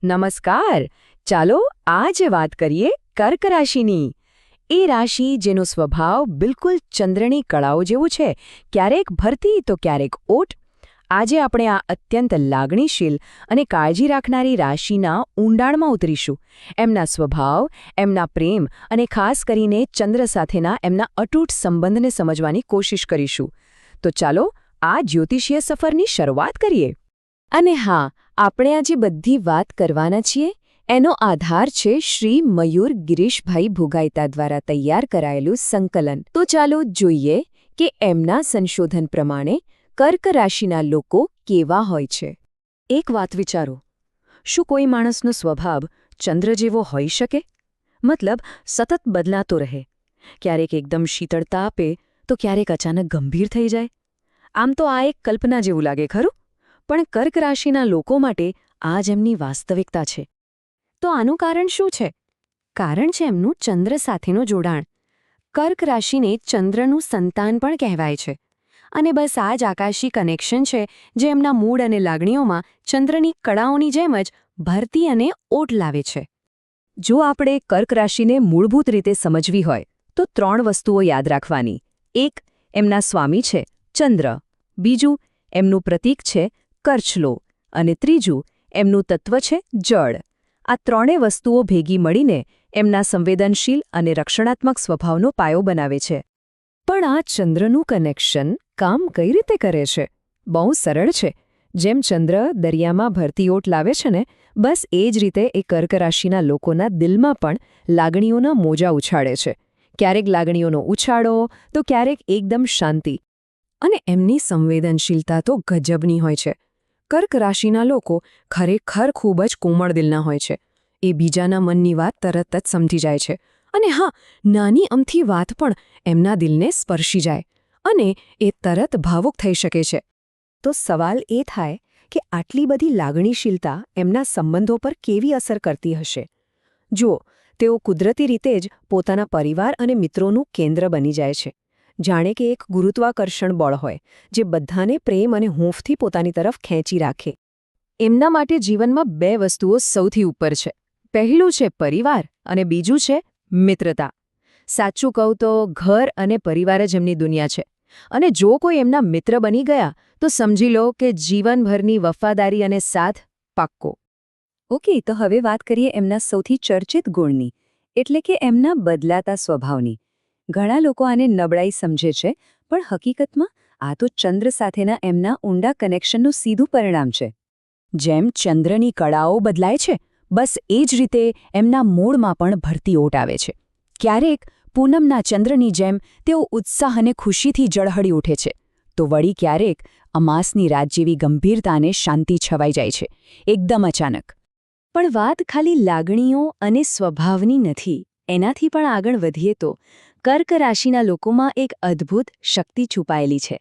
નમસ્કાર. ચાલો આજે વાત કરીએ કર્ક રાશિની. એ રાશિ જેનો સ્વભાવ બિલકુલ ચંદ્રની કળાઓ જેવું છે, ક્યારેક ભરતી તો ક્યારેક ઓટ. આજે આપણે આ અત્યંત લાગણીશીલ અને કાળજી રાખનારી રાશિના ઊંડાણમાં ઉતરીશું. એમના સ્વભાવ, એમના પ્રેમ અને ખાસ કરીને ચંદ્ર સાથેના એમના અતૂટ સંબંધને સમજવાની કોશિશ કરીશું. તો ચાલો આ જ્યોતિષીય સફરની શરૂઆત કરીએ. અને હા, આપણે આજે બધી વાત કરવાના છીએ એનો આધાર છે શ્રી મયુર ગિરીશભાઈ ભુગાયતા દ્વારા તૈયાર કરાયેલું સંકલન. તો ચાલો જોઈએ કે એમના સંશોધન પ્રમાણે કર્ક રાશિના લોકો કેવા હોય છે. એક વાત વિચારો, શું કોઈ માણસનો સ્વભાવ ચંદ્ર જેવો હોઈ શકે? મતલબ સતત બદલાતો રહે, ક્યારેક એકદમ શીતળતા આપે તો ક્યારેક અચાનક ગંભીર થઈ જાય. આમ તો આ એક કલ્પના જેવું લાગે ખરું, પણ કર્ક રાશિના લોકો માટે આ જ એમની વાસ્તવિકતા છે. તો આનું કારણ શું છે? કારણ છે એમનું ચંદ્ર સાથેનું જોડાણ. કર્ક રાશિને ચંદ્રનું સંતાન પણ કહેવાય છે. અને બસ આ જ આકાશી કનેક્શન છે જે એમના મૂડ અને લાગણીઓમાં ચંદ્રની કળાઓની જેમ જ ભરતી અને ઓટ લાવે છે. જો આપણે કર્ક રાશિને મૂળભૂત રીતે સમજવી હોય તો 3 વસ્તુઓ યાદ રાખવાની. 1. એમના સ્વામી છે ચંદ્ર. બીજું, એમનું પ્રતીક છે કરછલો. અને ત્રીજું, એમનું તત્વ છે જળ. આ 3 વસ્તુઓ ભેગી મળીને એમના સંવેદનશીલ અને રક્ષણાત્મક સ્વભાવનો પાયો બનાવે છે. પણ આ ચંદ્રનું કનેક્શન કામ કઈ રીતે કરે છે? બહુ સરળ છે. જેમ ચંદ્ર દરિયામાં ભરતી ઓટ લાવે છે ને, બસ એ જ રીતે એ કર્ક રાશિના લોકોના દિલમાં પણ લાગણીઓના મોજા ઉછાળે છે. ક્યારેક લાગણીઓનો ઉછાળો તો ક્યારેક એકદમ શાંતિ. અને એમની સંવેદનશીલતા તો ગજબની હોય છે. કર્ક રાશિના લોકો ખરેખર ખૂબ જ કોમળ દિલના હોય છે. એ બીજાના મનની વાત તરત જ સમજી જાય છે. અને હા, નાની અમથી વાત પણ એમના દિલને સ્પર્શી જાય અને એ તરત ભાવુક થઈ શકે છે. તો સવાલ એ થાય કે આટલી બધી લાગણીશીલતા એમના સંબંધો પર કેવી અસર કરતી હશે? જુઓ, તેઓ કુદરતી રીતે જ પોતાના પરિવાર અને મિત્રોનું કેન્દ્ર બની જાય છે. જાણે કે એક ગુરુત્વાકર્ષણ બળ હોય જે બધાને પ્રેમ અને હૂંફથી પોતાની તરફ ખેંચી રાખે. એમના માટે જીવનમાં 2 વસ્તુઓ સૌથી ઉપર છે. પહેલું છે પરિવાર અને બીજું છે મિત્રતા. સાચું કહું તો ઘર અને પરિવાર જ એમની દુનિયા છે. અને જો કોઈ એમના મિત્ર બની ગયા તો સમજી લો કે જીવનભરની વફાદારી અને સાથ પાક્કો. ઓકે, તો હવે વાત કરીએ એમના સૌથી ચર્ચિત ગુણની, એટલે કે એમના બદલાતા સ્વભાવની. ઘણા લોકો આને નબળાઈ સમજે છે, પણ હકીકતમાં આ તો ચંદ્ર સાથેના એમના ઊંડા કનેક્શનનું સીધું પરિણામ છે. જેમ ચંદ્રની કળાઓ બદલાય છે, બસ એ જ રીતે એમના મૂળમાં પણ ભરતી ઓટ આવે છે. ક્યારેક પૂનમના ચંદ્રની જેમ તેઓ ઉત્સાહ અને ખુશીથી ઝળહળી ઉઠે છે, તો વળી ક્યારેક અમાસની રાત જેવી ગંભીરતાને શાંતિ છવાઈ જાય છે, એકદમ અચાનક. પણ વાત ખાલી લાગણીઓ અને સ્વભાવની નથી. એનાથી પણ આગળ વધીએ તો કર્ક રાશિના લોકોમાં એક અદ્ભુત શક્તિ છુપાયેલી છે.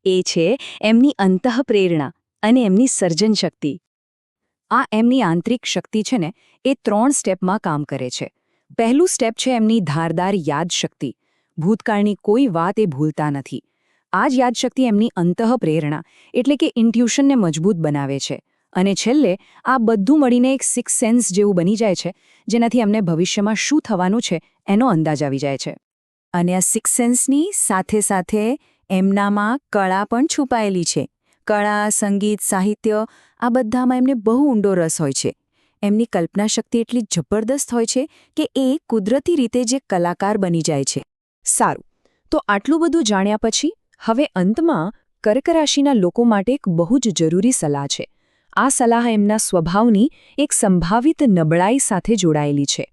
એ છે એમની અંતઃપ્રેરણા અને એમની સર્જન શક્તિ. આ એમની આંતરિક શક્તિ છે ને, એ 3 સ્ટેપમાં કામ કરે છે. પહેલું સ્ટેપ છે એમની ધારદાર યાદશક્તિ. ભૂતકાળની કોઈ વાત એ ભૂલતા નથી. આ જ યાદશક્તિ એમની અંતઃપ્રેરણા એટલે કે ઇન્ટ્યુશનને મજબૂત બનાવે છે. અને છેલ્લે આ બધું મળીને એક સિક્સ સેન્સ જેવું બની જાય છે, જેનાથી એમને ભવિષ્યમાં શું થવાનું છે એનો અંદાજ આવી જાય છે. અને આ સિક્સ સેન્સની સાથે સાથે એમનામાં કળા પણ છુપાયેલી છે. કળા, સંગીત, સાહિત્ય આ બધામાં એમને બહુ ઊંડો રસ હોય છે. એમની કલ્પના શક્તિ એટલી જબરદસ્ત હોય છે કે એ કુદરતી રીતે જે કલાકાર બની જાય છે. સારું, તો આટલું બધું જાણ્યા પછી હવે અંતમાં કર્ક રાશિના લોકો માટે એક બહુ જ જરૂરી સલાહ છે. આ સલાહ એમના સ્વભાવની એક સંભવિત નબળાઈ સાથે જોડાયેલી છે.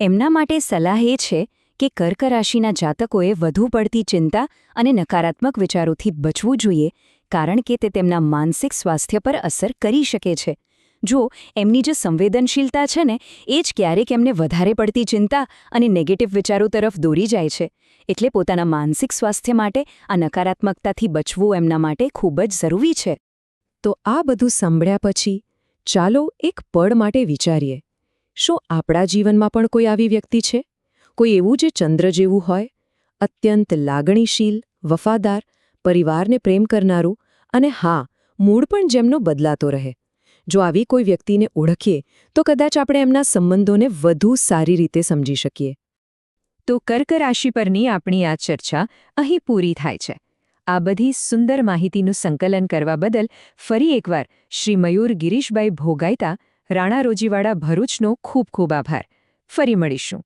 એમના માટે સલાહ એ છે કે કર્ક રાશિના જાતકોએ વધુ પડતી ચિંતા અને નકારાત્મક વિચારોથી બચવું જોઈએ, કારણ કે તે તેમના માનસિક સ્વાસ્થ્ય પર અસર કરી શકે છે. જો એમની જે સંવેદનશીલતા છે ને, એ જ ક્યારેક એમને વધારે પડતી ચિંતા અને નેગેટિવ વિચારો તરફ દોરી જાય છે. એટલે પોતાના માનસિક સ્વાસ્થ્ય માટે આ નકારાત્મકતાથી બચવું એમના માટે ખૂબ જ જરૂરી છે. તો આ બધું સાંભળ્યા પછી ચાલો એક પળ માટે વિચારીએ, શું આપણા જીવનમાં પણ કોઈ આવી વ્યક્તિ છે? કોઈ એવું જે ચંદ્ર જેવું હોય, અત્યંત લાગણીશીલ, વફાદાર, પરિવારને પ્રેમ કરનારું અને હા, મૂળ પણ જેમનો બદલાતો રહે. જો આવી કોઈ વ્યક્તિને ઓળખીએ તો કદાચ આપણે એમના સંબંધોને વધુ સારી રીતે સમજી શકીએ. તો કર્ક રાશિ પરની આપણી આ ચર્ચા અહીં પૂરી થાય છે. આ બધી સુંદર માહિતીનું સંકલન કરવા બદલ ફરી એકવાર શ્રી મયુર ગિરીશભાઈ ભોગાયતા, રાણા રોજીવાડા, ભરૂચનો ખૂબ ખૂબ આભાર. ફરી મળીશું.